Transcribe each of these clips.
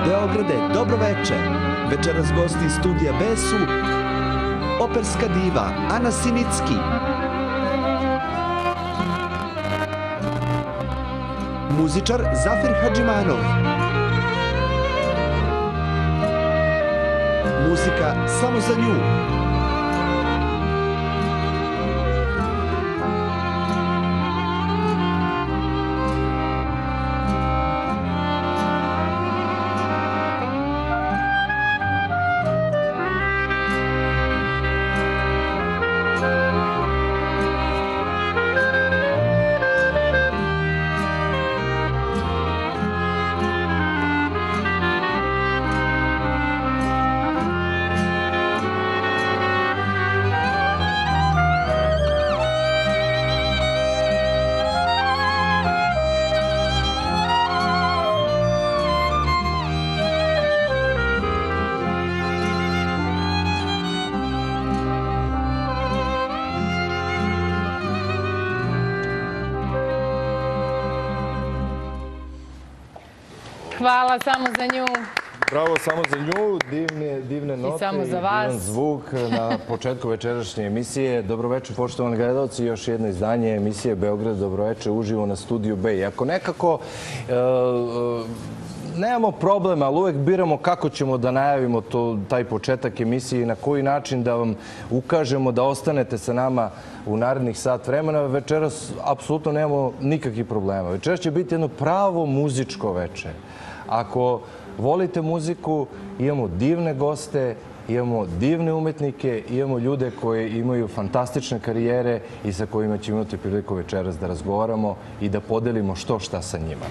Beograde, dobro veče. Večeras gosti studija B su operska diva Ana Sinicki, muzičar Zafir Hadžimanov, muzika samo za nju, Hvala, samo za nju. Bravo, samo za nju, divne note samo za vas. Divan zvuk na početku večerašnje emisije. Dobroveče, poštovani gledalci, još jedno izdanje emisije Beograd Dobroveče uživo na Studiju B. Iako nekako nemamo problema, ali uvek biramo kako ćemo da najavimo taj početak emisije i na koji način da vam ukažemo da ostanete sa nama u narednih sat vremena. Večeras apsolutno nemamo nikakvih problema. Večeras će biti jedno pravo muzičko veče. Ako volite muziku, imamo divne goste, imamo divne umetnike, imamo ljude koji imaju fantastične karijere i sa kojima ćemo imati priliku večeras da razgovaramo i da podelimo što šta sa njima.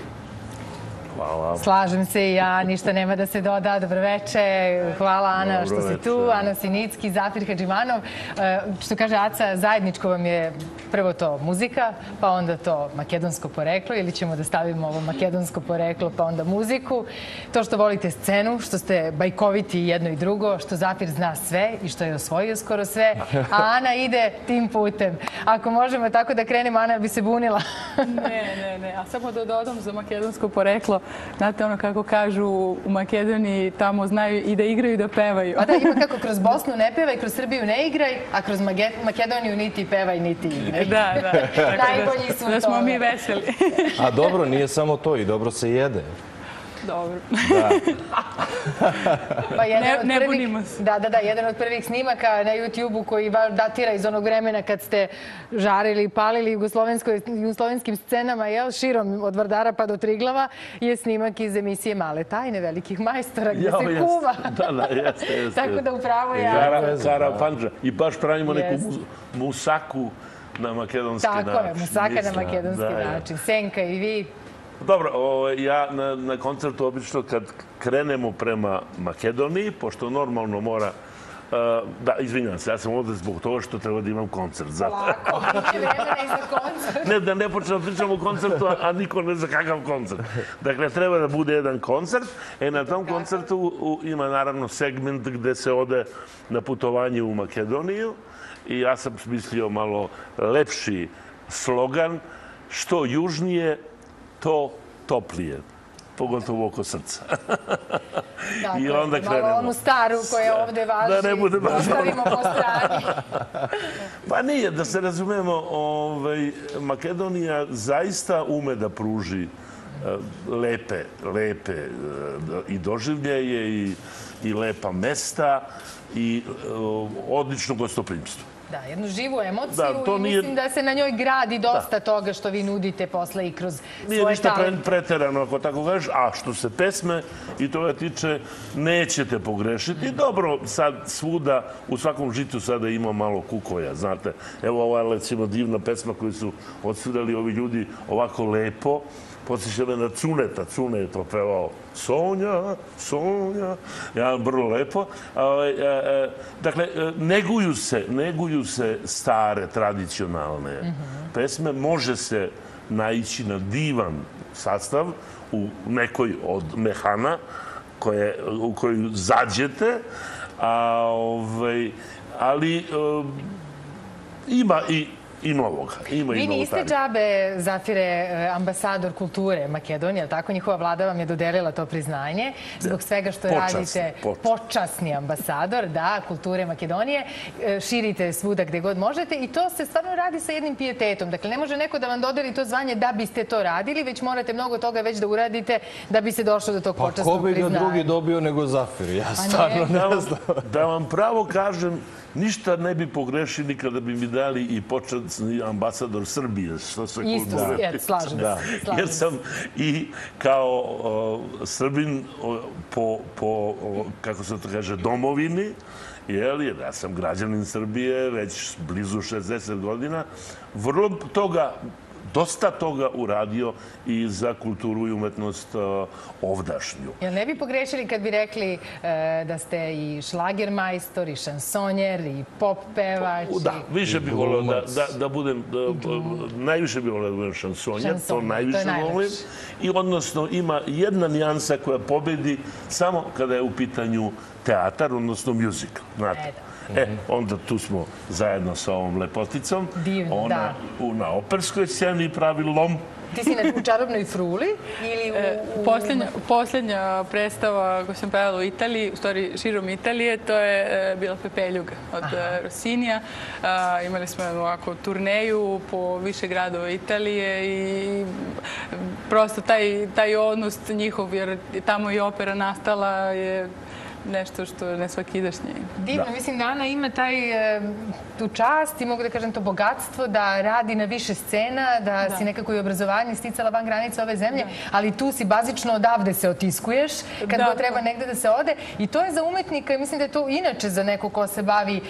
Hvala. Slažem se i ja, ništa nema da se doda. Dobroveče, hvala Ana što si tu, Ana Sinicki, Zafir Hadžimanov. Što kaže Aca, zajedničko vam je prvo to muzika, pa onda to makedonsko poreklo, ili ćemo da stavimo ovo makedonsko poreklo, pa onda muziku. To što volite scenu, što ste bajkoviti jedno i drugo, što Zafir zna sve i što je osvojio skoro sve, a Ana ide tim putem. Ako možemo tako da krenemo, Ana bi se bunila. Ne. A samo da dodam za makedonsko poreklo. Znate ono kako kažu u Makedoniji, tamo znaju i da igraju i da pevaju. Pa da, ima kako kroz Bosnu ne pevaj, kroz Srbiju ne igraj, a kroz Makedoniju niti pevaj, niti igraj. Da. Najbolji su da smo mi veseli. A dobro, nije samo to, i dobro se jede. Dobro. Ne bunimo se. Da, jedan od prvih snimaka na YouTube-u koji datira iz onog vremena kad ste žarili i palili jugoslovenskim scenama, širom od Vardara pa do Triglava, je snimak iz emisije Male tajne velikih majstora gdje se kuva. Da, jeste. Tako da upravo je... Kara Pandža. I baš pravimo neku musaku na makedonski način. Tako je, musaka na makedonski način. Senka i vi... Dobro, ja na koncertu obično kad krenemo prema Makedoniji, pošto normalno mora... Da, izvinjam se, ja sam ovdje zbog toga što treba da imam koncert. Lako, biće vremena i za koncert. Ne, da ne počnem pričam o koncertu, a niko ne zna kakav koncert. Dakle, treba da bude jedan koncert. Na tom koncertu ima naravno segment gde se ode na putovanje u Makedoniju. I ja sam smislio malo lepši slogan: što južnije, to toplije, pogotovo oko srca. I onda krenemo. Malo onu staru koja ovde važi, da ne bude baš ostavimo po strani. Pa nije, da se razumemo, Makedonija zaista ume da pruži lepe i doživljaje i lepa mesta i odlično gostoprimstvo. Da, jednu živu emociju i mislim da se na njoj gradi dosta toga što vi nudite posle i kroz svoje talente. Nije ništa preterano, ako tako kažeš, a što se pesme i toga tiče, nećete pogrešiti. Dobro, sad svuda, u svakom žitu sada ima malo kukolja, znate. Evo ova, recimo, divna pesma koju su odsvirali ovi ljudi ovako lepo. Podsjeća me na Cuneta. Cune je to pevao. Sonja, Sonja. Ja, vrlo lepo. Dakle, neguju se stare, tradicionalne pesme. Može se naići na divan sastav u nekoj od mehana u koju zađete. Ali ima i i novoga. Ima Vi i niste novotari. džabe, Zafire, ambasador kulture Makedonije, ali tako? Njihova vlada vam je dodelila to priznanje zbog svega što radite. Počasni ambasador, da, kulture Makedonije. Širite svuda gde god možete i to se stvarno radi sa jednim pijetetom. Dakle, ne može neko da vam dodeli to zvanje da biste to radili, već morate mnogo toga već da uradite da bi se došlo do tog počasnog priznanja. Pa ko bi ga drugi dobio nego Zafir? Ja stvarno ne znam. Da vam pravo kažem, ništa ne bi pogrešili kada bi mi dali i počasni ambasador Srbije, što se kulture. Isto, slažem se. Jer sam i kao Srbin po, kako se to kaže, domovini, jer ja sam građanin Srbije već blizu 60 godina, vrlo toga, dosta toga uradio i za kulturu i umetnost ovdašnju. Jel ne bi pogrešili kad bi rekli da ste i šlagermajstor, i šansonjer, i pop pevač? Da, više bih voleo da budem, najviše bih voleo da budem šansonjer, to najviše volim. I odnosno ima jedna nijansa koja pobedi samo kada je u pitanju teatar, odnosno muzikal, znate. Onda tu smo zajedno sa ovom lepoticom. Divno, da. Ona na operskoj sceni pravi lom. Ti si u Čarobnoj fruli ili Posljednja predstava koju sam pevala u Italiji, u stvari širom Italije, to je bila Pepeljuga od Rossinija. Imali smo ovako turneju po više gradova Italije i prosto taj odnos njihov, jer tamo i opera nastala, je nešto što je nesvakidašnje. Divno, mislim da Ana ima tu čast i mogu da kažem to bogatstvo da radi na više scena, da si nekako i obrazovanje sticala van granica ove zemlje, ali tu si bazično odavde se otiskuješ kad god treba negde da se ode i to je za umetnika i mislim da je to inače za neko ko se bavi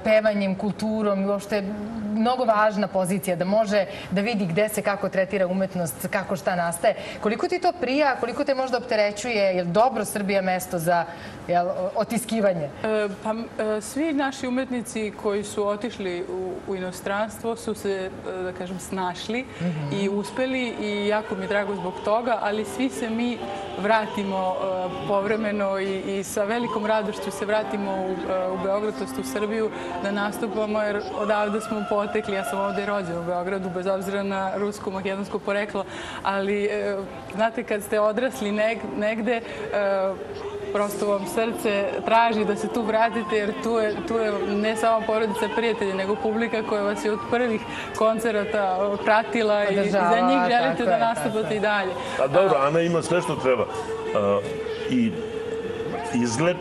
pevanjem, kulturom i uopšte mnogo važna pozicija da može da vidi gde se kako tretira umetnost, kako šta nastaje. Koliko ti to prija, koliko te možda opterećuje, je li dobro Srbija mesto za otiskivanje? Pa svi naši umetnici koji su otišli u inostranstvo su se, da kažem, snašli i uspeli i jako mi je drago zbog toga, ali svi se mi vratimo povremeno i sa velikom radošću se vratimo u Beograd, u Srbiju da nastupamo, jer odavde smo potekli. Ja sam ovde rođena u Beogradu, bez obzira na rusko-makedonsko poreklo, ali znate, kad ste odrasli negde, prosto vam srce traži da se tu vratite, jer tu je ne samo porodica prijatelja, nego publika koja vas je od prvih koncerata pratila i za njih želite da nastupate i dalje. A dobro, Ana ima sve što treba. I izgled,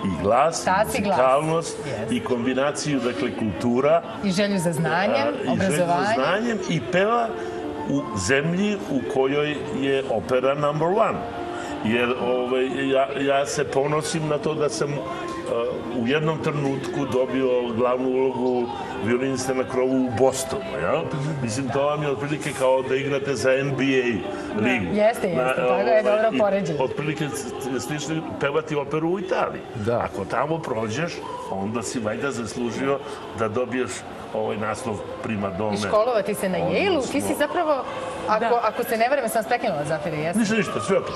i glas, i muzikalnost, i kombinaciju, dakle, kultura. I želju za znanjem, obrazovanjem. I peva u zemlji u kojoj je opera number one. Jer ja se ponosim na to da sam u jednom trenutku dobio glavnu ulogu violiniste na krovu u Bostonu. Mislim, to vam je otprilike kao da igrate za NBA ligu. Jeste, tako je dobro poređenje. Otprilike slično pevati operu u Italiji. Ako tamo prođeš, onda si valjda zaslužio da dobiješ ovaj naslov primadone. I školovati se na Yale-u. Ti si zapravo, ako se ne vreme, sam vas prekinula, Zafire, jeste? Ništa, sve okej.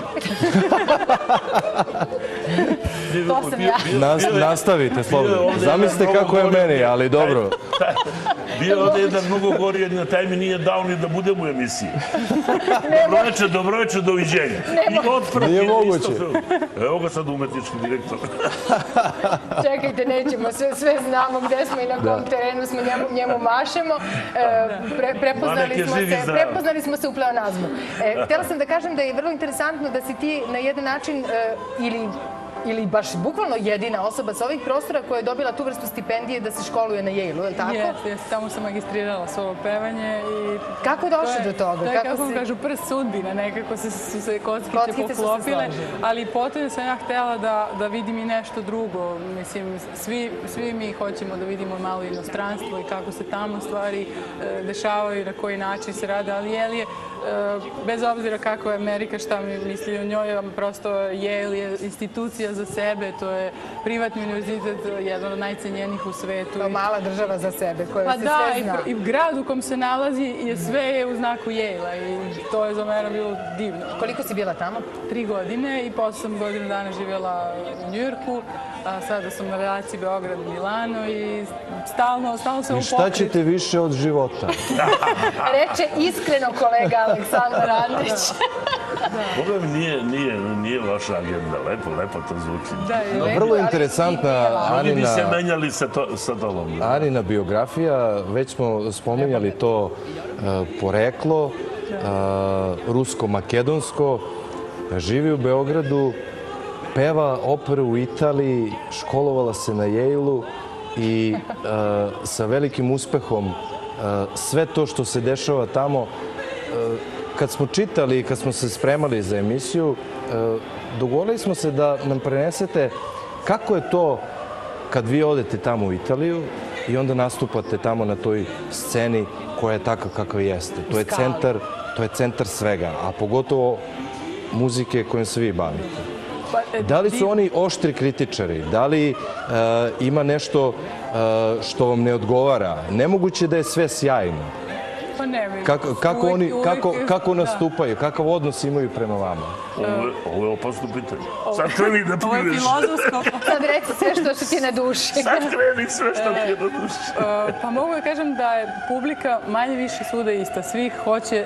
To sam ja. Nastavite, slobodno. Zamislite kako je meni, ali dobro. Bio je ovdje jedan mnogo gori, jer na taj mi nije dao ni da budem u emisiji. Dobroveče, doviđenja. Nije moguće. Evo ga sad umetnički direktor. Čekajte, nećemo, sve znamo gde smo i na kom terenu smo, njemu mašemo. Prepoznali smo se u pleonazmu. Htjela sam da kažem da je vrlo interesantno da si ti na jedan način ili baš bukvalno jedina osoba sa ovih prostora koja je dobila tu vrstu stipendije da se školuje na Yale-u, je li tako? Jeste, tamo sam magistrirala solo pevanje i... Kako došli do toga? To je, kako vam kažu, prst sudbina, nekako su se kockice poklopile, ali potom sam ja htjela da vidim i nešto drugo. Mislim, svi mi hoćemo da vidimo malo inostranstvo i kako se tamo stvari dešavaju, na koji način se rade, ali Yale je, bez obzira kako je Amerika, šta mi misli o njoj, prosto Yale je institucija za sebe, to je privatni univerzitet, jedan od najcenjenijih u svetu. Kao mala država za sebe, koja se sve zna. I grad u kom se nalazi sve je u znaku Yale-a i to je za mene bilo divno. Koliko si bila tamo? 3 godine i posle sam godinu dana živjela u Njujorku a sada sam na relaciji Beograd-Milano i stalno se I ovo šta ćete više od života? Reče iskreno kolega Aleksandar Andrić. Boga mi nije vaša agenda. Lepo to zvuči. Vrlo interesantna Oni bi se Anina... menjali sa tobom. Anina biografija, već smo spominjali to poreklo, rusko-makedonsko, živi u Beogradu, peva operu u Italiji, školovala se na Yale-u i sa velikim uspehom sve to što se dešava tamo, kad smo čitali i kad smo se spremali za emisiju, dogovorili smo se da nam prenesete kako je to kad vi odete tamo u Italiju i onda nastupate tamo na toj sceni koja je takav kakav jeste. To je centar svega, a pogotovo muzike kojom se vi bavite. Da li su oni oštri kritičari? Da li ima nešto što vam ne odgovara? Nemoguće da je sve sjajno. Pa ne vidim. Kako nastupaju? Kakav odnos imaju prema vama? Ovo je opasno pitanje. Sad kreni da Ovo je pljuješ. filozofsko. Sad reci sve što ti na duši. Sad kreni sve što ti je na duši. Pa mogu da kažem da je publika manje više svuda ista. Svi hoće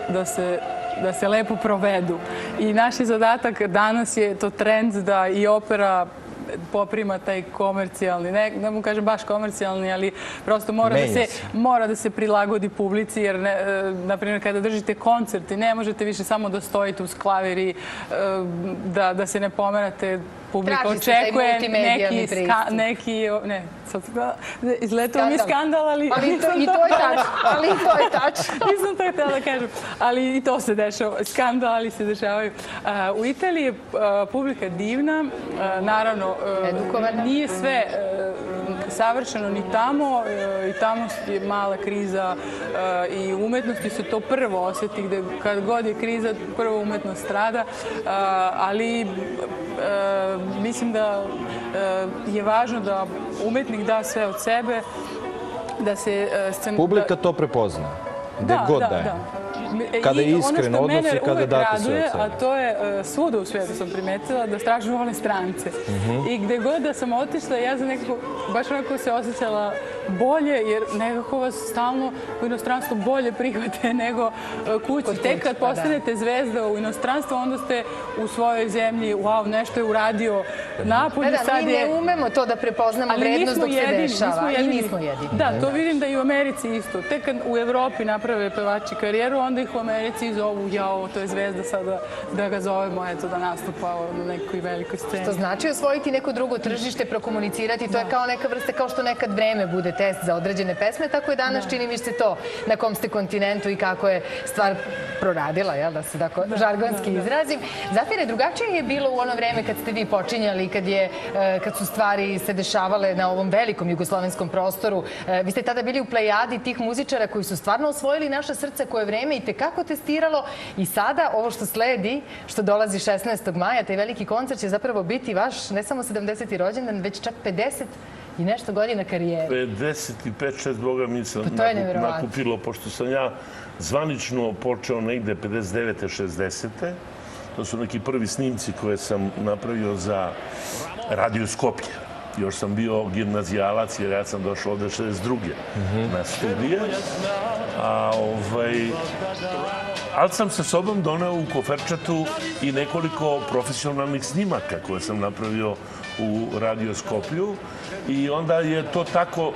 da se lepo provedu. I naš zadatak danas je to trend da i opera poprima taj komercijalni, ne mu kažem baš komercijalni, ali prosto mora da se prilagodi publici, jer, na primjer, kada držite koncerti, ne možete više samo da stojite uz klavir i da se ne pomerate. Publika očekuje neki, ne, izletao mi skandal, ali... I to je tačno. Nisam to htjela da kažem, ali i to se dešava, skandali se dešavaju. U Italiji je publika divna, naravno, nije sve savršeno ni tamo, i tamo je mala kriza i u umetnosti se to prvo osjeti, gde kad god je kriza, prvo umetnost strada, ali mislim da je važno da umetnik da sve od sebe, da se... Publika to prepozna, gde god da je. Kada je iskren odnos i kada date sve od sebe. A to je, svuda u svijetu sam primetila da strašno vole strance. I gde god da sam otišla, ja sam nekako, baš onako se osjećala bolje, jer nekako vas stalno u inostranstvu bolje prihvate nego kući. Tek kad postanete zvezda u inostranstvu, onda ste u svojoj zemlji, wow, nešto je uradio napolje. Mi ne umemo to da prepoznamo vrednost dok se dešava. I nismo jedini. Da, to vidim da i u Americi isto. Tek kad u Evropi naprave pevači karijeru, onda ih u Americi zovu, jao, to je zvezda sada, da ga zovemo, eto, da nastupa na nekoj velikoj sceni. Što znači osvojiti neko drugo tržište, prokomunicirati, to je kao neka vrsta, kao što nekad vreme bude test za određene pesme, tako je danas čini mi se to na kom ste kontinentu i kako je stvar proradila, jel, da se tako žargonski izrazim. Zafire, drugačije je bilo u ono vreme kad ste vi počinjali, kad su stvari se dešavale na ovom velikom jugoslovenskom prostoru. Vi ste tada bili u plejadi tih muzičara koji su stvarno osvojili naša srca, koje vreme i tekako testiralo, i sada ovo što sledi, što dolazi 16. maja, taj veliki koncert će zapravo biti vaš ne samo 70. rođendan, već čak 50 i nešto godina karijere. 55-6, Boga mi se nakupilo, pošto sam ja zvanično počeo negde 59. 60. To su neki prvi snimci koje sam napravio za Radio Skopje. Još sam bio gimnazijalac, jer ja sam došao ovde 62. na studije. Ali sam sa sobom doneo u koferčetu i nekoliko profesionalnih snimaka koje sam napravio u Radio Skopju. I onda je to tako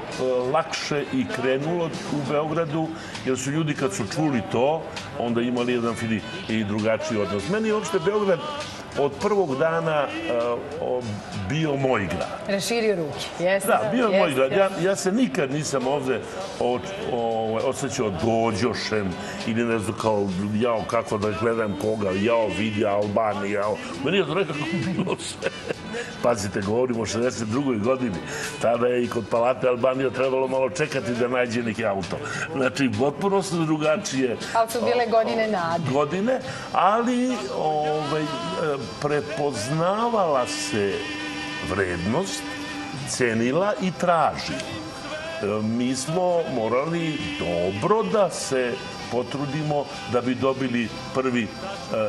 lakše i krenulo u Beogradu, jer su ljudi kad su čuli to, onda imali jedan fini i drugačiji odnos. Meni je uopšte Beograd od prvog dana bio moj grad. Raširio ruke, jeste. Da, bio je moj grad. Ja se nikad nisam ovde osjećao dođošem ili ne znam kao, jao, kako da gledam koga, jao, vidi Albani, jao. Meni je to nekako bilo sve. Pazite, govorimo o 62. godini. Tada je i kod Palate Albanija trebalo malo čekati da nađe neki auto. Znači, potpuno su drugačije. Ali su bile godine nade. Godine, ali prepoznavala se vrednost, cenila i traži. Mi smo morali dobro da se potrudimo da bi dobili prvi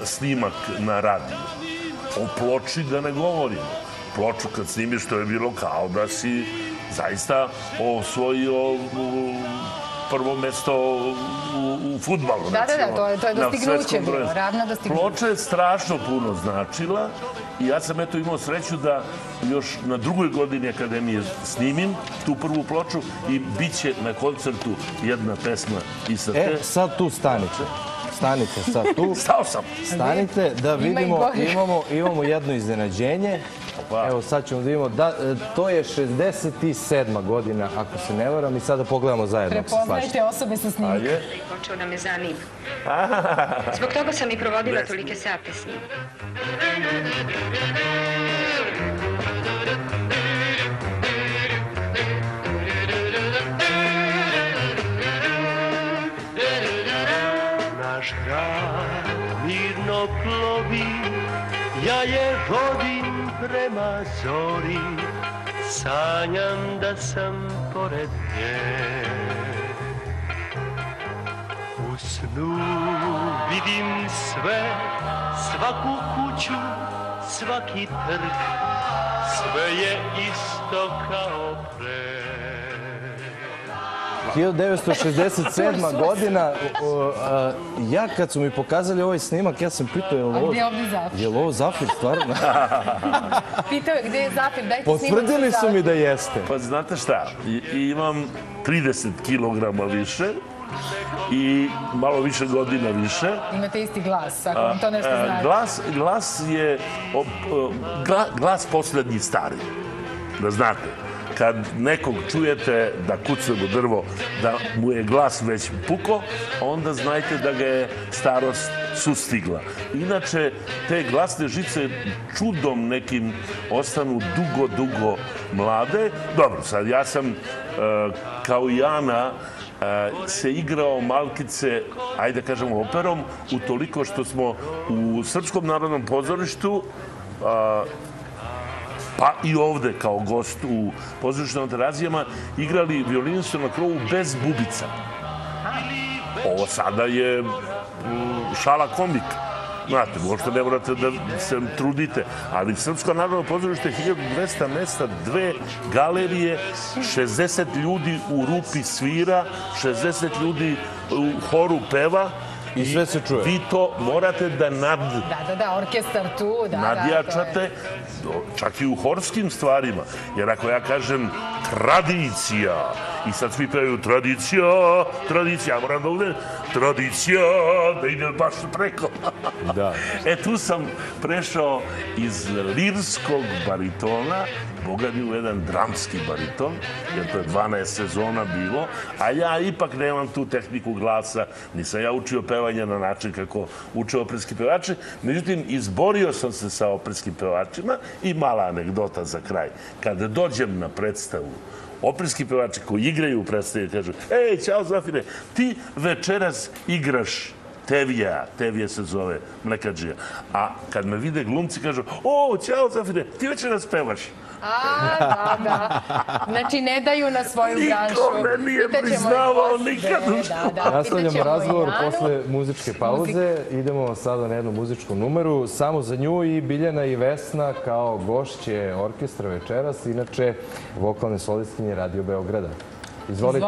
snimak na radiju. O ploči da ne govorimo. ploču kad snimiš, to je bilo kao da si zaista osvojio prvo mesto u fudbalu. Da, to je dostignuće bilo, ravno dostignuće. Ploča je strašno puno značila i ja sam eto imao sreću da još na drugoj godini akademije snimim tu prvu ploču i bit će na koncertu jedna pesma i sa te... Sad tu stanite. Stanite sad tu. Stao sam. Stanite da vidimo, imamo jedno iznenađenje. Evo sad ćemo da vidimo, to je 67. godina, ako se ne varam, i sada pogledamo zajedno. Prepoznajte osobe sa snimka. Počeo da me zanima. Zbog toga sam i provodila tolike sate s njim. Naš grad mirno plovi, ja je vodim prema zori, sanjam da sam pored nje. U snu vidim sve, svaku kuću, svaki trg, sve je isto kao pre. 1967. godina, ja kad su mi pokazali ovaj snimak, ja sam pitao, je li ovo Zafir stvarno? Pitao je gde je Zafir, dajte snimak. Potvrdili su mi da jeste. Pa znate šta, imam 30 kilograma više i malo više godina više. Imate isti glas, ako vam to nešto znači. Glas je glas poslednji stari, da znate. Kad nekog čujete da kuca u drvo, da mu je glas već puko, onda znajte da ga je starost sustigla. Inače, te glasne žice čudom nekim ostanu dugo mlade. Dobro, sad ja sam kao i Ana se igrao malkice, ajde kažemo operom, utoliko što smo u Srpskom narodnom pozorištu pa i ovde kao gost u pozorišnim terazijama igrali violinistu na krovu bez bubica. Ovo sada je šala komik. Znate, možda ne morate da se trudite, ali Srpsko narodno pozorište 1200 mesta, 2 galerije, 60 ljudi u rupi svira, 60 ljudi u horu peva. I sve se čuje. Vi to morate da orkestar tu, nadjačate, čak i u horskim stvarima. Jer ako ja kažem tradicija, i sad svi pevaju tradicija, ja moram da uvedem tradicija, da ide baš preko. Tu sam prešao iz lirskog baritona, Boga u jedan dramski bariton, jer to je 12 sezona bilo, a ja ipak nemam tu tehniku glasa, nisam ja učio pevanje na način kako uče operski pevači, međutim, izborio sam se sa operskim pevačima i mala anegdota za kraj. Kada dođem na predstavu, operski pevači koji igraju u predstavi kažu: ej, ćao Zafire, ti večeras igraš Tevija se zove, Mlekadžija. A kad me vide glumci kažu: o, ćao Zafire, ti večeras pevaš. Da. Znači, ne daju na svoju branšu. Niko me nije priznavao nikad. Nastavljamo razgovor posle muzičke pauze. Idemo sada na jednu muzičku numeru. Samo za nju i Biljana i Vesna kao gošće orkestra večeras. Inače, vokalne solistkinje Radio Beograda. Izvolite.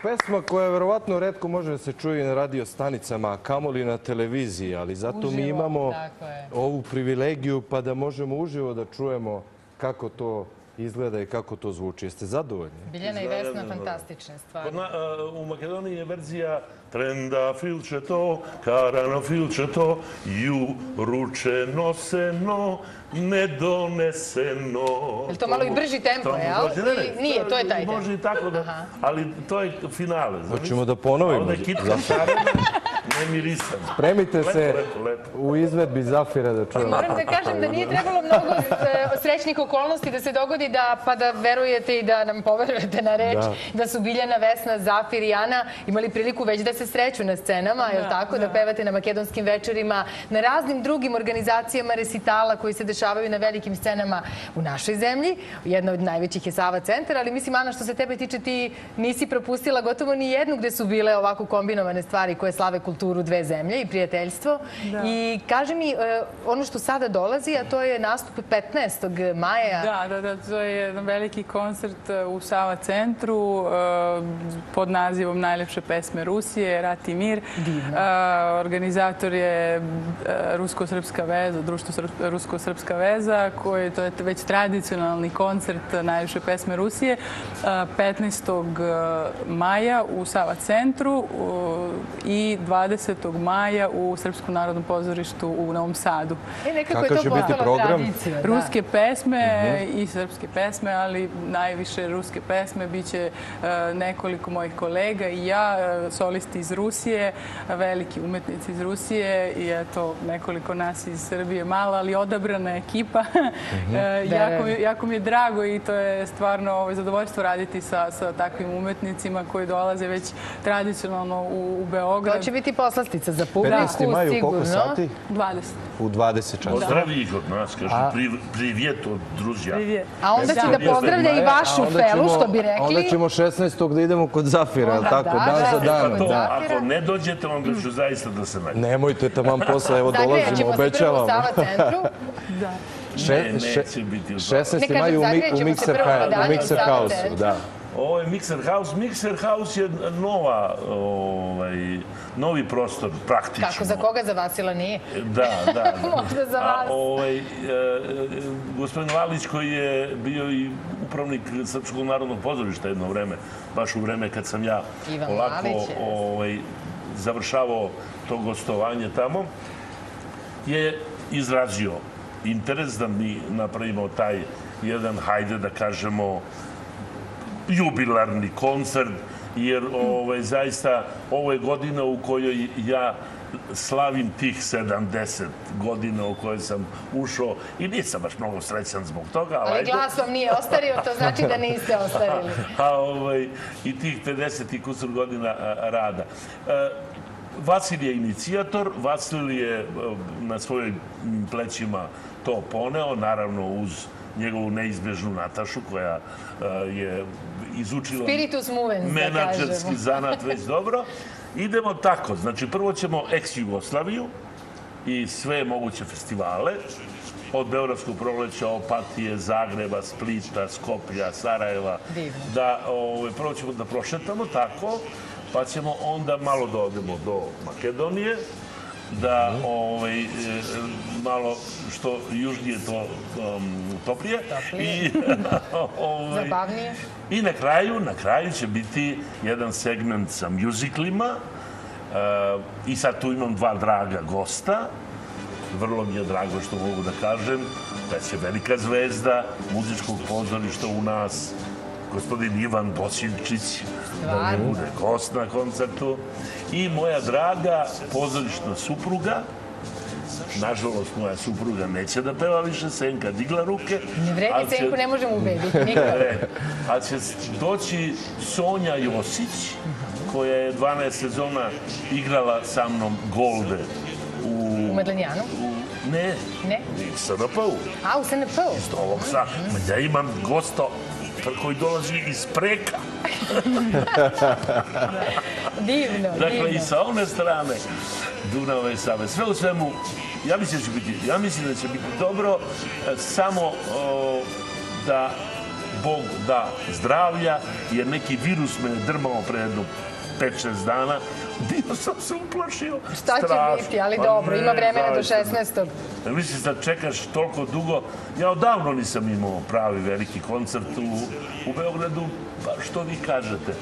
Pesma koja verovatno retko može da se čuje na radio stanicama, a kamoli na televiziji, ali zato mi imamo ovu privilegiju pa da možemo uživo da čujemo kako to izgleda i kako to zvuči. Jeste zadovoljni? Biljana i Vesna, fantastične stvari. U Makedoniji je verzija Trenda filče to, karano filče to, ju ruče noseno, nedoneseno. Je li to malo i brži tempo, jel? Nije, to je taj tempo. Može i tako da, ali to je finale. Hoćemo da ponovimo. Ovdje je kitka šarena, nemirisan. Spremite se u izvedbi Zafira da čujemo. Moram da kažem da nije trebalo mnogo srećnih okolnosti da se dogodi pa da verujete i da nam poverujete na reč da su Biljana, Vesna, Zafir i Ana imali priliku već da se sreću na scenama, je li tako? Da pevate na makedonskim večerima, na raznim drugim organizacijama resitala koji se dešavaju na velikim scenama u našoj zemlji. Jedna od najvećih je Sava centar, ali mislim, Ana, što se tebe tiče, ti nisi propustila gotovo ni jednu gde su bile ovako kombinovane stvari koje slave kulturu dve zemlje i prijateljstvo. I kaži mi, ono što sada dolazi, a to je nastup 15. maja. Da, to je jedan veliki koncert u Sava centru pod nazivom Najlepše pesme Rusije, Rat i mir. Organizator je Rusko-srpska veza, Društvo Rusko-srpska veza, koji to je već tradicionalni koncert Najlepše pesme Rusije. 15. maja u Sava centru i 20. maja u Srpskom narodnom pozorištu u Novom Sadu. Nekako je to postala tradicija. Ruske pesme i srpske pesme, ali najviše ruske pesme. Biće nekoliko mojih kolega i ja, solisti iz Rusije, veliki umetnici iz Rusije i eto nekoliko nas iz Srbije, mala, ali odabrana ekipa. Jako mi je drago i to je stvarno zadovoljstvo raditi sa takvim umetnicima koji dolaze već tradicionalno u Beograd. To će biti poslastica za publiku, 15. maju, sigurno. koliko sati? 20. U 20 časova. Pozdravi ih od nas, kažu, privijet od druzja. A onda će da pozdravlja i vašu felu, što bi rekli. Onda ćemo 16. da idemo kod Zafira, tako, dan za dan. Ako ne dođete, onda ću zaista da se nađem. Nemojte tamo posle, evo dolazimo, obećavam. Zagrejaćemo se prvo u Sava centru. Neće biti u 16. maju u Mixer House-u, da. Ovo je Mixer House. Mixer House je novi prostor, praktično. Kako, za koga? Za Vasila nije? Da. Možda za vas. Gospodin Valić, koji je bio i upravnik Srpskog narodnog pozorišta jedno vreme, baš u vreme kad sam ja polako završavao to gostovanje tamo, je izrazio interes da mi napravimo taj jedan, hajde da kažemo, jubilarni koncert, jer zaista ovo je godina u kojoj ja slavim tih 70 godina u koje sam ušao i nisam baš mnogo srećan zbog toga. Ali glas vam nije ostario, to znači da niste ostarili. I tih 50 i kusur godina rada. Vasil je inicijator, Vasil je na svojim plećima to poneo, naravno uz njegovu neizbježnu Natašu koja je izučila menadžerski zanat već dobro. Idemo tako, znači prvo ćemo ex-Jugoslaviju i sve moguće festivale, od Beogradskog proleća, Opatije, Zagreba, Splita, Skoplja, Sarajeva. Prvo ćemo da prošetamo tako, pa ćemo onda malo da odemo do Makedonije, da malo što južnije to toplije. Zabavnije. I na kraju će biti jedan segment sa mjuziklima i sad tu imam dva draga gosta. Vrlo mi je drago što mogu da kažem da će velika zvezda muzičkog pozorišta u nas, gospodin Ivan Bosiljčić, da mi bude gost na koncertu. I moja draga pozorišna supruga, nažalost moja supruga neće da peva više, Senka digla ruke. Ne vredi, Senku ne možemo ubediti nikada. A će doći Sonja Josić, koja je 12 sezona igrala sa mnom Golde u Medlenjanu? Ne, u SNP-u. A, u SNP-u? Isto ovog sa, ja imam gosta koji dolazi iz Preka. Divno. Dakle, i sa one strane Dunava i Save. Sve u svemu, ja mislim da će biti dobro, samo da Bog da zdravlja, jer neki virus me je drmao pre jedno 5-6 dana. Dio sam se uplašio. Šta će biti, ali dobro, ima vremena do 16. Misliš da čekaš toliko dugo? Ja odavno nisam imao pravi veliki koncert u Beogradu. Pa što vi kažete?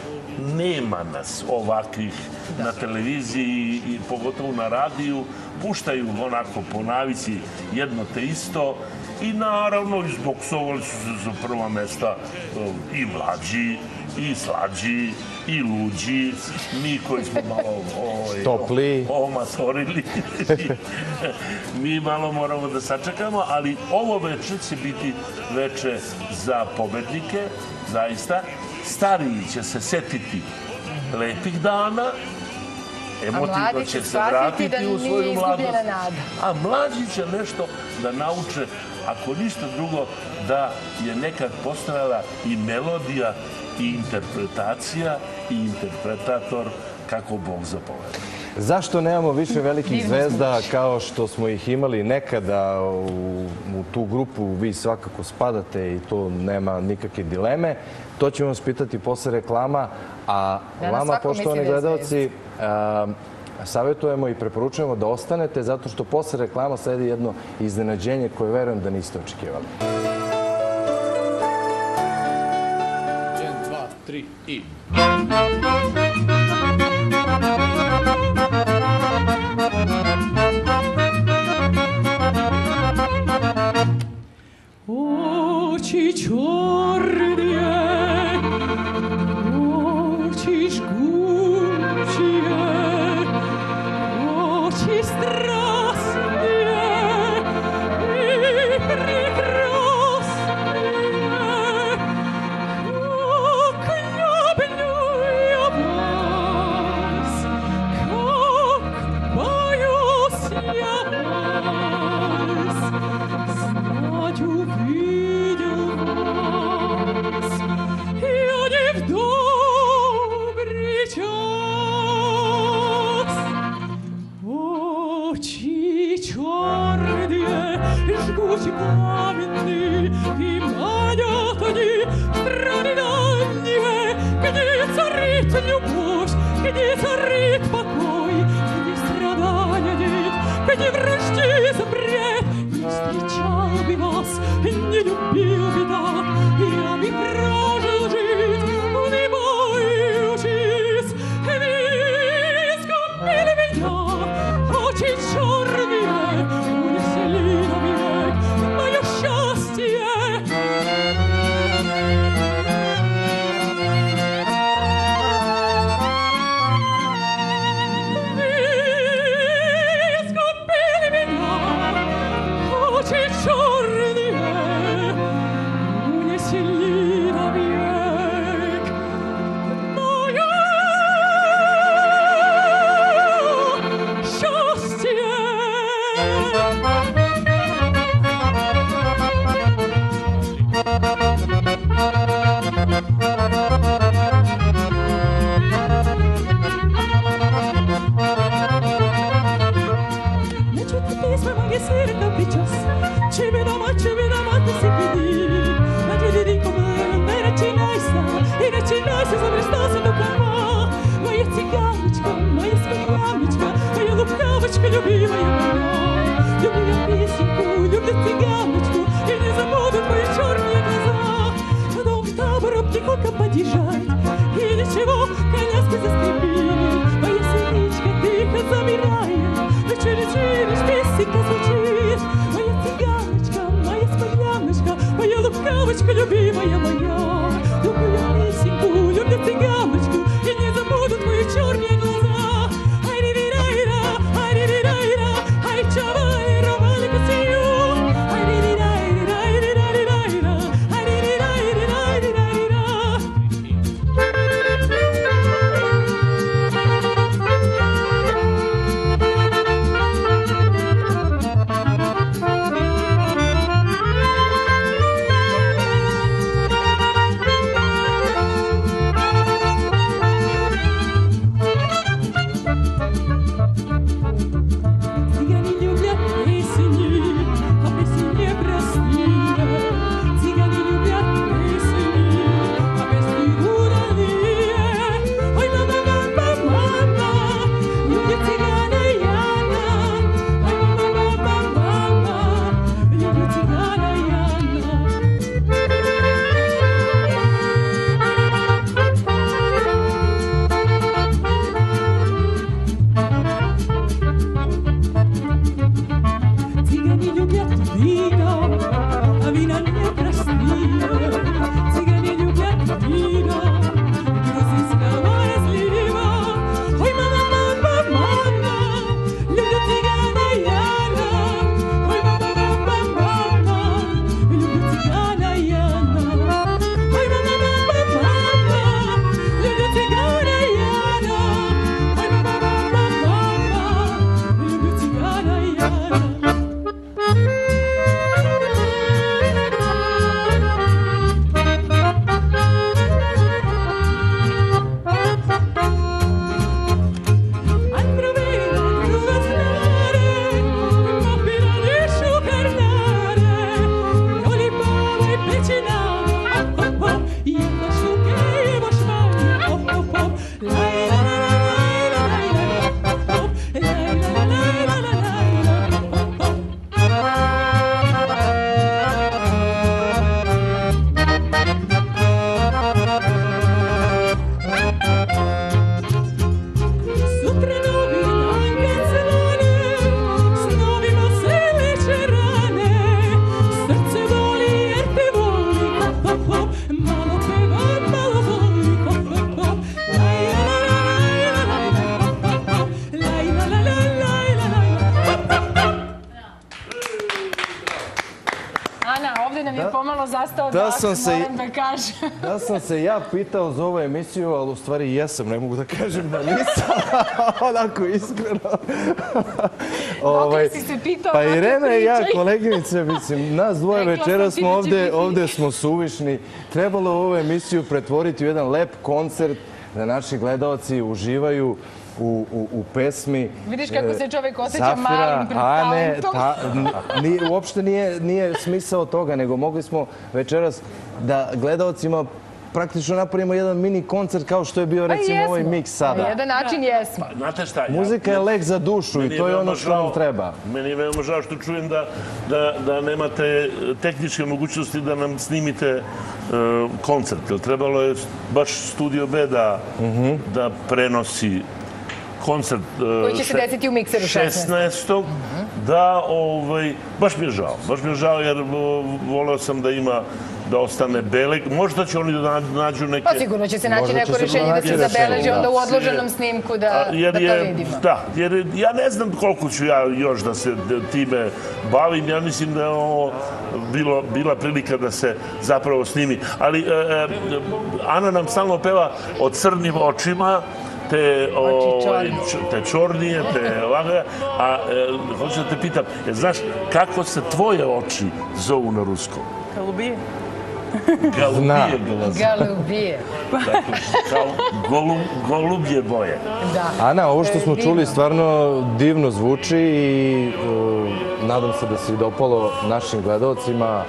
Nema nas ovakvih na televiziji i pogotovo na radiju. Puštaju onako po navici jedno te isto. I naravno izboksovali su se za prva mesta i mlađi, i slađi, i luđi, mi koji smo malo omatorili. Mi malo moramo da sačekamo, ali ovo večer će biti večer za pobednike, zaista. Stariji će se setiti lepih dana, emotivno će se vratiti u svoju mladost, a mlađi će nešto da nauče, ako ništa drugo, da je nekad postojala i melodija i interpretacija i interpretator kako Bog zapoveda. Zašto nemamo više velikih zvezda kao što smo ih imali nekada? U tu grupu vi svakako spadate i to nema nikakve dileme. To ćemo vas pitati posle reklama. A vama, poštovani gledalci, savjetujemo i preporučujemo da ostanete zato što posle reklama sledi jedno iznenađenje koje verujem da niste očekivali. 1, 2, 3 i... очи черные, очи жгучие, очи страстные и прекрасные. Как люблю я вас, как боюсь я вас, знать увидел вас я не в добрый час. Очи черные, жгучие пламенные, и манят они страны дальние, где царит любовь, где царит покой, где страдания нет, где вражды запрет. Не встречал бы вас, не любил бы так, я бы прожил жить, не боючись. Вы искупили меня, очи черные, унесли навек мое счастье. Вы искупили меня, очи черные, унесли навек мое счастье. Письма мои сыры капричас, тебе дома ты сиди. На тебе не начинайся, забрестался до конца. Моя цыганочка, моя скромничка, моя лукавочка, любимая моя. Люблю я песенку, люблю цыганочку, и не забуду твои черные глаза. Дом табором тихонько подъезжай, и ничего, коляска заскрипит. Моя сыничка тихо замирает, через песенка звучит. Моя цыганочка, моя скромничка, моя лукавочка, любимая моя. Люблю я песенку, люблю цыганочку, и не забуду твои черные глаза. Ай-ри-ри-рай-ра, ай-ри-ри-рай-ра, ай-чавай-ра, маликасию. Ай-ри-ри-рай-ра-ай-ри-ри-рай-ра, ай-ри-ри-рай-ри-рай-ри-рай-ра. Ana, ovde nam je pomalo zastao dak, moram da kažem. Da sam se ja pitao za ovu emisiju, ali u stvari jesam, ne mogu da kažem da nisam. Onako iskreno. Dokle si se pitao? Pa Irena i ja, koleginice, mislim, nas dvoje večera smo ovde smo suvišni. Trebalo ovu emisiju pretvoriti u jedan lep koncert da naši gledaoci uživaju u pesmi Vidiš kako se čovek osjeća malim pred talentom. Uopšte nije smisao toga, nego mogli smo večeras da gledaocima praktično napravimo jedan mini koncert kao što je bio recimo ovaj miks sada. Na jedan način jesmo. Znate šta? Muzika je lek za dušu i to je ono što nam treba. Meni je veoma žao što čujem da nemate tehničke mogućnosti da nam snimite koncert. Trebalo je baš Studio B da prenosi koncert koji će se desiti u Mikseru 16. Da, baš mi je žao jer voleo sam da ima da ostane Beleg. Možda će oni da nađu neke... Pa sigurno će se naći neko rješenje da se zabeleži onda u odloženom snimku da to vidimo. Da, jer ja ne znam koliko ću ja još da se time bavim. Ja mislim da je ovo bila prilika da se zapravo snimi. Ali Ana nam stalno peva o crnim očima, te čornije, te ovakve. A hoću da te pitam, znaš kako se tvoje oči zovu na ruskom? Galubije. Galubije. Kao golubje boje. Ana, ovo što smo čuli stvarno divno zvuči i nadam se da se dopalo našim gledalcima.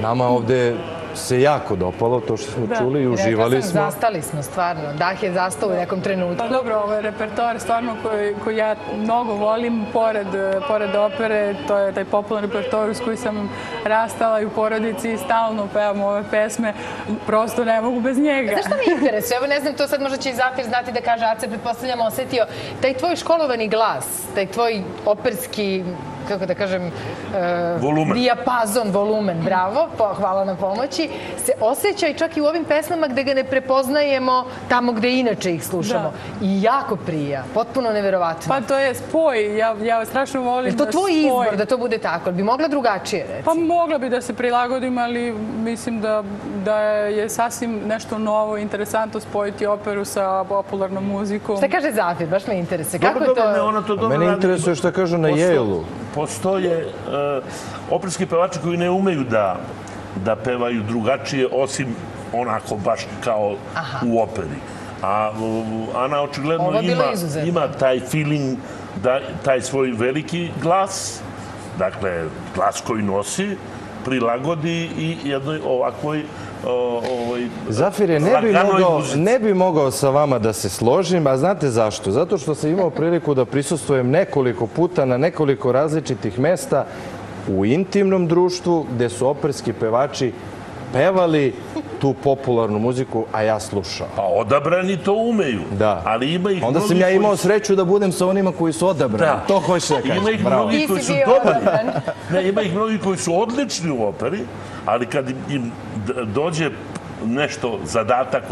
Nama ovde se jako dopalo to što smo čuli i uživali smo. Zastali smo, stvarno. Dah je zastao u nekom trenutku. Pa dobro, ovo je repertoar stvarno koji ja mnogo volim, pored opere. To je taj popularni repertoar uz koji sam rastala i u porodici i stalno pevam ove pesme. Prosto ne mogu bez njega. Znaš što mi interesuje? Evo ne znam, to sad možda će i Zafir znati da kaže, Aca, pretpostavljam, osetio. Taj tvoj školovani glas, taj tvoj operski, kako da kažem, dijapazon, volumen, bravo, hvala na pomoći, se osjeća i čak i u ovim pesmama gde ga ne prepoznajemo tamo gde inače ih slušamo. I jako prija, potpuno neverovatno. Pa to je spoj, ja strašno volim da spoj. Je to tvoj izbor da to bude tako? Bi mogla drugačije, recimo? Pa mogla bi da se prilagodim, ali mislim da je sasvim nešto novo, interesantno spojiti operu sa popularnom muzikom. Šta kaže Zafir? Baš me interesuje. Kako je to? Mene interesuje šta kažu na Yale-u. Postoje operski pevači koji ne umeju da pevaju drugačije, osim onako baš kao u operi. A Ana očigledno ima taj feeling, taj svoj veliki glas, dakle glas koji nosi, prilagodi i jednoj ovakvoj Zafire, ne bi mogao sa vama da se složim, a znate zašto? Zato što sam imao priliku da prisustvujem nekoliko puta na nekoliko različitih mesta u intimnom društvu gde su operski pevači pevali tu popularnu muziku, a ja slušao. Pa odabrani to umeju. Da. Ali ima ih onda sam ja imao sreću da budem sa onima koji su odabrani. To hoće da kažem. Ima ih mnogi koji su dobri. Ima ih mnogi koji su odlični u operi, ali kad im dođe nešto, zadatak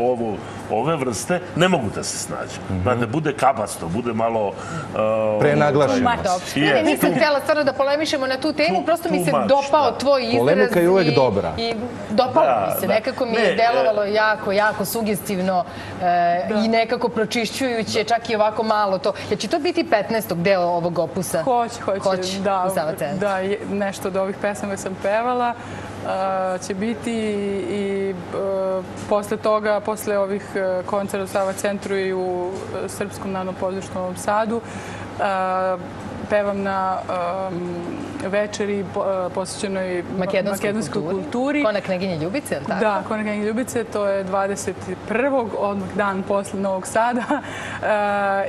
ove vrste, ne mogu da se snađu. Da bude kabasto, bude malo... Prenaglašeno. Nisam htjela stvarno da polemišemo na tu temu, prosto mi se dopao tvoj izraz. Polemika je uvek dobra. Dopalo mi se, nekako mi je delovalo jako sugestivno i nekako pročišćujuće, čak i ovako malo to. Jer će to biti 15. deo ovog opusa? Hoće, da, nešto od ovih pesama sam pevala. Će biti i posle toga, posle ovih koncerta u Sava centru i u Srpskom narodnom pozorištu u Novom Sadu, pevam na večeri posvećenoj makedonskoj kulturi. Kona Kneginje Ljubice, je li tako? Da, Kona Kneginje Ljubice, to je 21. odmah dan posle Novog Sada.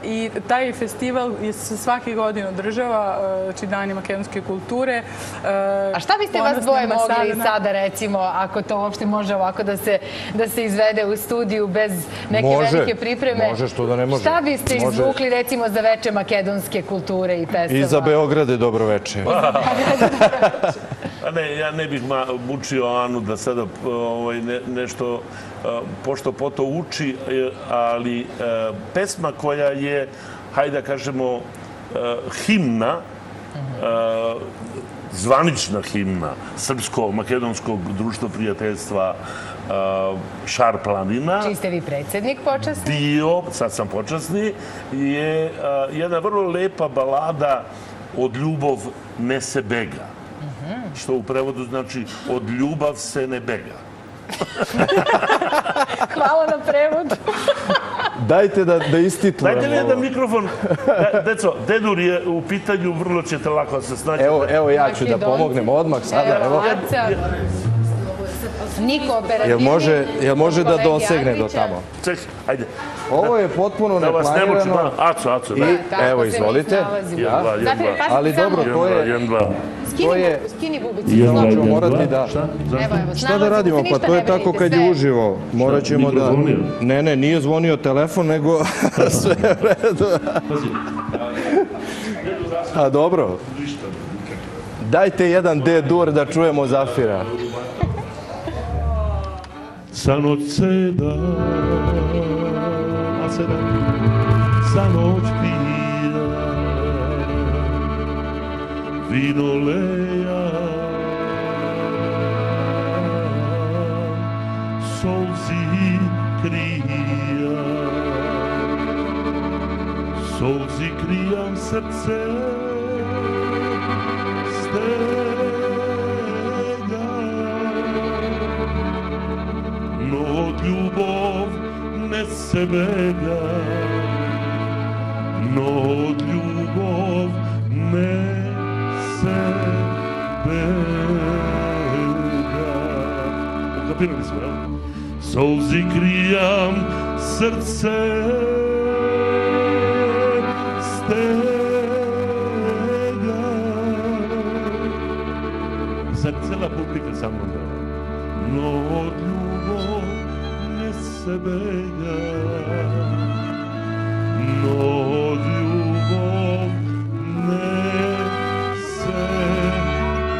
I taj festival se svake godine održava, znači Dani makedonske kulture. A šta biste vas dvoje mogli sada, recimo, ako to uopšte može ovako da se izvede u studiju bez neke velike pripreme? Može, što da ne može. Šta biste izvukli, recimo, za veče makedonske kulture i pesama? I za Beograde dobro veče. Ja ne bih mučio Anu da sada nešto pošto poto uči, ali pesma koja je, hajde da kažemo, himna zvanična himna Srpsko-makedonskog društva prijateljstva Šar planina. Čiji ste vi predsjednik počasni? Bio, sad sam počasni, je jedna vrlo lepa balada Od ljubav ne se bega. Što u prevodu znači od ljubav se ne bega. Hvala na prevodu. Dajte da istitulemo. Dajte mi jedan mikrofon. Deco, Dedur je u pitanju, vrlo ćete lako se snaći. Evo ja ću da pomognem odmah sada. Evo, Aca. Niko operativni. Jel može da dosegne do tamo? Ček, ajde. Ovo je potpuno Da vas ne mučim. neplanirano. Aco, da. Evo, izvolite. Jedan, Ali dobro, to je... jedan, dva. Skini bubicu. Znači, morati da... Šta da radimo? Pa to je tako kad je uživo. Morat ćemo da... Ne, nije zvonio telefon, nego sve u redu. A dobro. Dajte jedan D-dur da čujemo Zafira. Sa noć seda, sa noć pija, vino leja, solzi krijam srce, od ljubav ne se bega, no od ljubav ne se bega. Ukapirali smo, jel? Solzi krijam srce stega. Sad cela publika sa mnom peva. No od ljubav ne se bega, no od ljubav ne se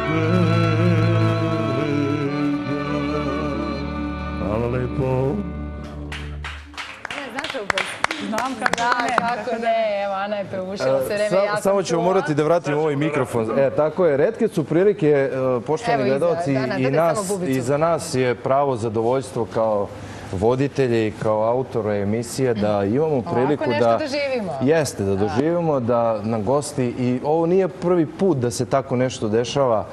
bega. Hvala lepo. Znam kako ne. Kako ne, evo, Ana je preušila se vreme jako. Samo ćemo morati da vratimo ovaj mikrofon. Tako je, retke su prilike, poštovani gledalci, i za nas je pravo zadovoljstvo kao voditelje i kao autora emisije da imamo priliku da... Ovako nešto doživimo. Jeste, da doživimo, da nam gosti, i ovo nije prvi put da se tako nešto dešava.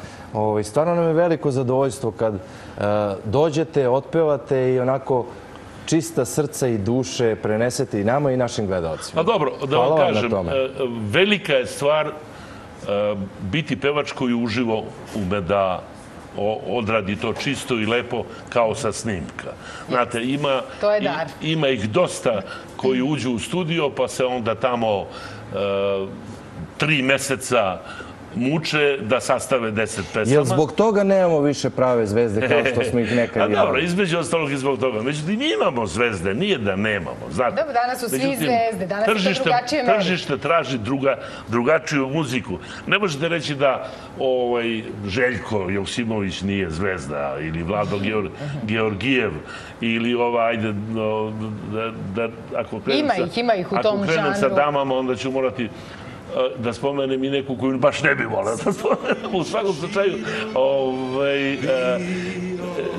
Stvarno nam je veliko zadovoljstvo kad dođete, otpevate i onako čista srca i duše prenesete i nama i našim gledalcima. A dobro, da vam kažem, velika je stvar biti pevač koji uživo ume da odradi to čisto i lepo kao sa snimka. Znate, ima ih dosta koji uđu u studio pa se onda tamo 3 meseca muče da sastave 10 pesama. Jel zbog toga nemamo više prave zvezde kao što smo ih nekad imali? Dobro, između ostalog i zbog toga. Međutim, imamo zvezde, nije da nemamo. Dobro, danas su svi zvezde, danas je to drugačije meri. Tržište traži drugačiju muziku. Ne možete reći da Željko Joksimović nije zvezda ili Vlado Georgijev ili ajde, ako ima ih u tom žanru. Ako krenem sa damama, onda ću morati da spomenem i neku koju baš ne bi volio da spomenem. U svakom slučaju,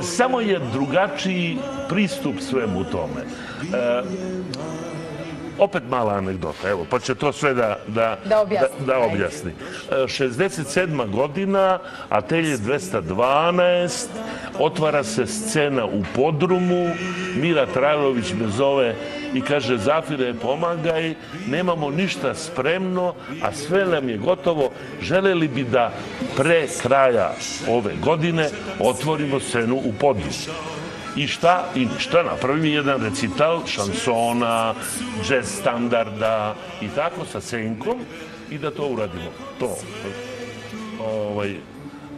samo je drugačiji pristup svemu tome. Opet mala anegdota, evo, pa će to sve da objasni. 67. godina, Atelje 212, otvara se scena u podrumu, Mira Trajlović me zove i kaže: Zafire, pomagaj, nemamo ništa spremno, a sve nam je gotovo, želeli bi da pre kraja ove godine otvorimo scenu u podrumu. I šta? I ništa, napravim jedan recital šansona, džez standarda i tako sa Senkom i da to uradimo. To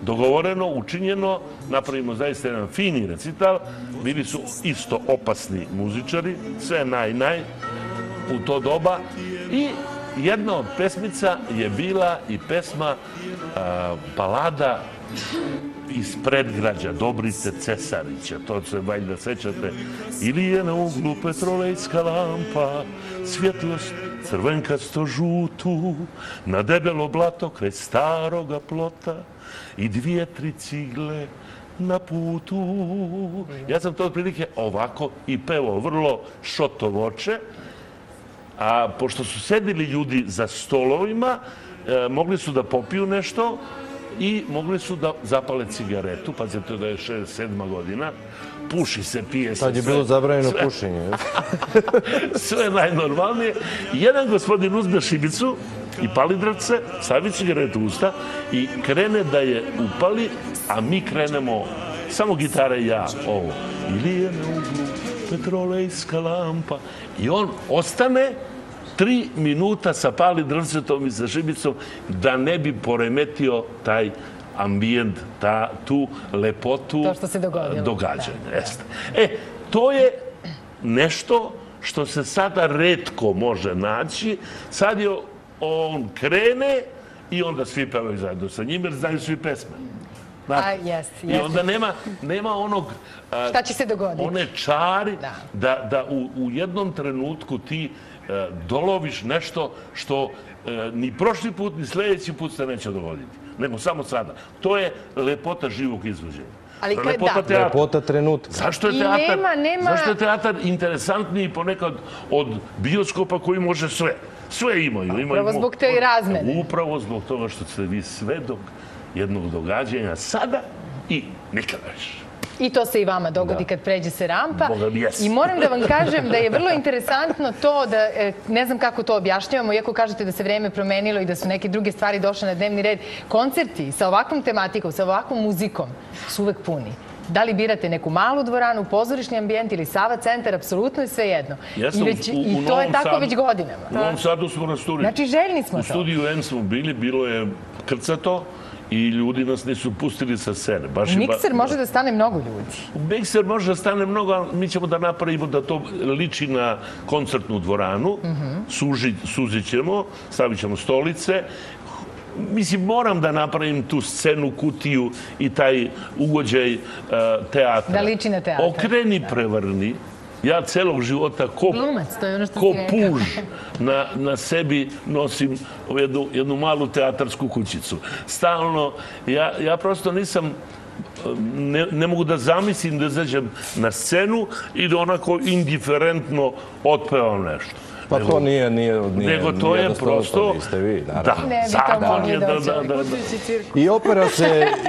dogovoreno, učinjeno, napravimo zaista jedan fini recital. Bili su isto opasni muzičari, sve naj u to doba. I jedna od pesmica je bila i pesma balada iz predgrađa Dobrice Cesarića, to se valjda sećate, ili je na uglu petrolejska lampa, svjetlost crvenkasto žutu, na debelo blato kraj staroga plota i 2-3 cigle na putu. Ja sam to otprilike ovako i pevao, vrlo šotovoče, a pošto su sedili ljudi za stolovima, mogli su da popiju nešto i mogli su da zapale cigaretu. Pazite da je 67. godina, puši se, pije se sve. Tad je bilo zabranjeno pušenje. Sve najnormalnije. Jedan gospodin uzme šibicu i palidravce, stavi cigaretu u usta i krene da je upali, a mi krenemo, samo gitara i ja, ovo. Ili je na uglu petrolejska lampa. I on ostane 3 minuta sa palidravcetom i sa šibicom da ne bi poremetio taj ambijent, tu lepotu događanja. To je nešto što se sada retko može naći. Sad je on krene i onda svi pevaju zajedno sa njim jer znaju svi pesme. I onda nema onog... Šta će se dogoditi? One čari da u jednom trenutku ti doloviš nešto što ni prošli put, ni sljedeći put se neće dogoditi. Nego samo sada. To je lepota živog izvođenja. Lepota trenutka. Zašto je teatar interesantniji ponekad od bioskopa koji može sve? Sve imaju. Upravo zbog te razmene. Upravo zbog toga što ste vi svedok jednog događanja sada i nikada više. I to se i vama dogodi kad pređe se rampa. I moram da vam kažem da je vrlo interesantno to da, ne znam kako to objašnjavamo, iako kažete da se vreme promenilo i da su neke druge stvari došle na dnevni red, koncerti sa ovakvom tematikom, sa ovakvom muzikom su uvek puni. Da li birate neku malu dvoranu, pozorišni ambijent ili Sava centar, apsolutno je sve jedno. I to je tako već godinama. U Novom Sadu smo na studiju. Znači, željni smo to. U studiju N smo bili, bilo je krcato i ljudi nas nisu pustili sa scene. Mikser može da stane mnogo ljudi. Mikser može da stane mnogo, ali mi ćemo da napravimo da to liči na koncertnu dvoranu. Suzit ćemo, stavit ćemo stolice. Mislim, moram da napravim tu scenu, kutiju i taj ugođaj teatra. Da liči na teatra. Okreni, prevrni. Ja celog života ko puž na sebi nosim jednu malu teatarsku kućicu. Stalno, ja prosto nisam, ne mogu da zamislim da izađem na scenu i da onako indiferentno otpevam nešto. Pa to nije nego to je prosto... Da, zakon je da...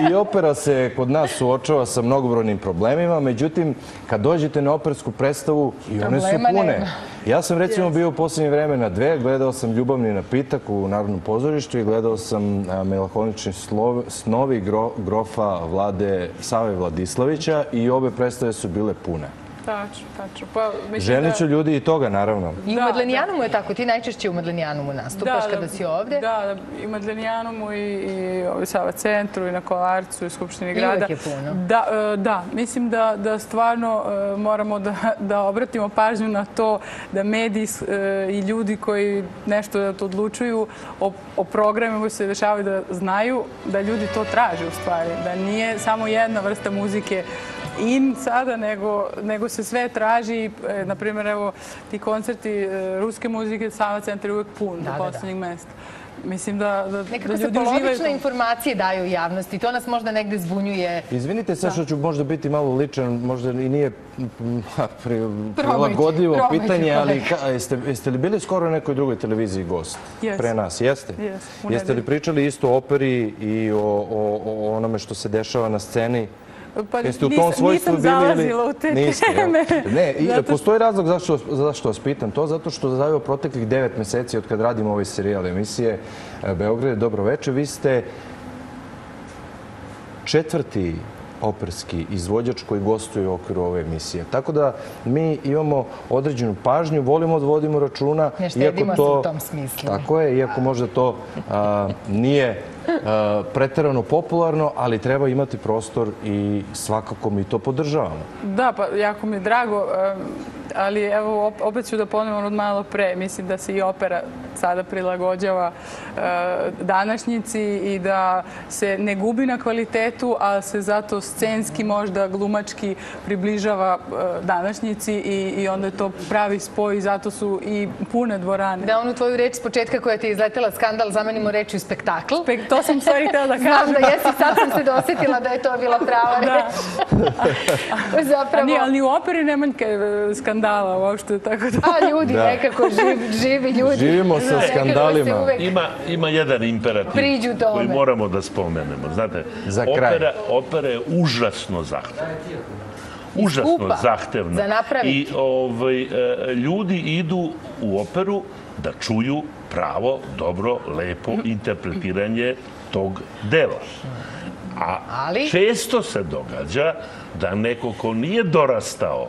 I opera se kod nas suočava sa mnogobrojnim problemima, međutim, kad dođete na opersku predstavu, i one su pune. Ja sam recimo bio u posljednje vreme na 2, gledao sam Ljubavni napitak u Narodnom pozorištu i gledao sam Melanholični snovi grofa Save Vladislavića i obe predstave su bile pune. Tačno. Ženiću ljudi i toga, naravno. I u Madlenijanumu je tako. Ti najčešće u Madlenijanumu nastupaš kada si ovde. Da, i u Madlenijanumu i u Sava centru i na Kolarcu i Skupštini grada. I uvek je puno. Da, mislim da stvarno moramo da obratimo pažnju na to da mediji i ljudi koji nešto odlučuju o programima koji se dešavaju da znaju da ljudi to traže u stvari. Da nije samo jedna vrsta muzike in sada, nego se sve traži. Naprimjer, evo, ti koncerti ruske muzike, Sava centar je uvek pun do poslednjeg mesta. Mislim da ljudi uživaju. Nekako se polovične informacije daju javnosti. To nas možda negde zbunjuje. Izvinite, sad što ću možda biti malo ličan, možda i nije prilagodljivo pitanje, ali jeste li bili skoro na nekoj drugoj televiziji gost pre nas? Jeste? Jeste li pričali isto o operi i o onome što se dešava na sceni? Nisam zalazila u te teme. Ne, postoji razlog zašto vas pitam to, zato što za proteklih 9 meseci od kad radimo ovaj serijal emisije Beograd je dobro veče, vi ste 4. operski izvođač koji gostuje u okviru ove emisije. Tako da mi imamo određenu pažnju, volimo da vodimo računa. Ne štedimo se u tom smislu. Tako je, iako možda to nije preterano popularno, ali treba imati prostor i svakako mi to podržavamo. Da, pa jako mi je drago. ali evo opet ću da ponovim od malo pre. Mislim da se i opera sada prilagođava današnjici i da se ne gubi na kvalitetu, a se zato scenski, možda glumački približava današnjici i onda je to pravi spoj i zato su i pune dvorane. Da onu tvoju reč s početka koja ti je izletela skandal zamenimo rečju spektakl. To sam stvari htjela da kažem. Znam da jesi, sad sam se dosjetila da je to bila prava reč. Ali ni u operi nema skandala uopšte, tako da... A ljudi, nekako živi ljudi. Živimo sa skandalima. Ima jedan imperativ koji moramo da spomenemo. Znate, opera je užasno zahtevna. Užasno zahtevna. I ljudi idu u operu da čuju pravo, dobro, lepo interpretiranje tog dela. A često se događa da neko ko nije dorastao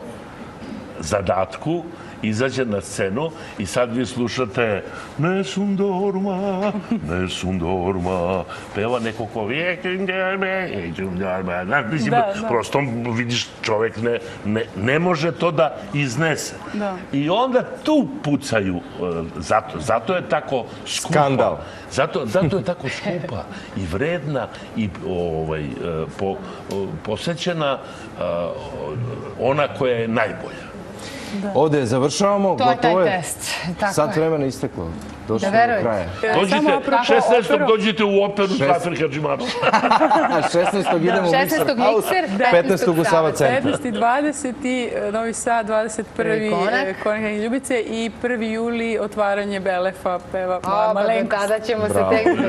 zadatku izađe na scenu i sad vi slušate Nessun dorma, nessun dorma, peva neko ko prosto vidiš čovjek ne može to da iznese. I onda tu pucaju, zato je tako skupa. Skandal. Zato je tako skupa i vredna i posvećena ona koja je najbolja. Ovdje završavamo. To je taj test. Sat vremena isteklo. Došli do kraja. 16. dođite u operu Zafir Hadžimanov. 16. idemo u Mixer House, 15. u Sava centra. 15. Novi Sad, 21. Konak i Ljubice i 1. juli otvaranje Belefa, peva Moja malenkost. Do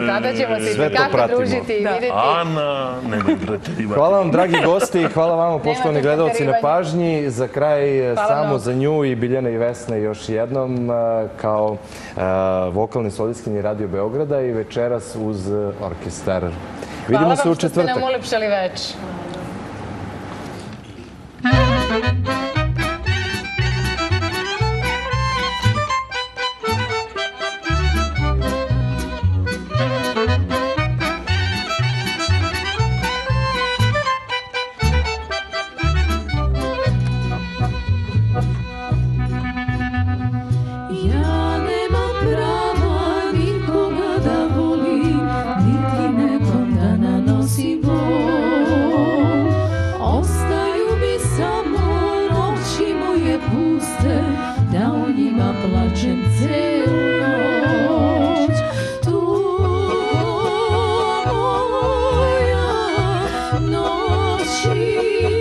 tada ćemo se i kako družiti i vidjeti. Ana, nemoj preterivati. Hvala vam, dragi gosti, hvala vama, poštovani gledalci, na pažnji. Za kraj samo za nju i Biljana i Vesna još jednom kao vokalni solistkinji Radio Beograda i večeras uz orkestar. Vidimo se u četvrtak. Hvala vam što ste nam ulepšali več. Noći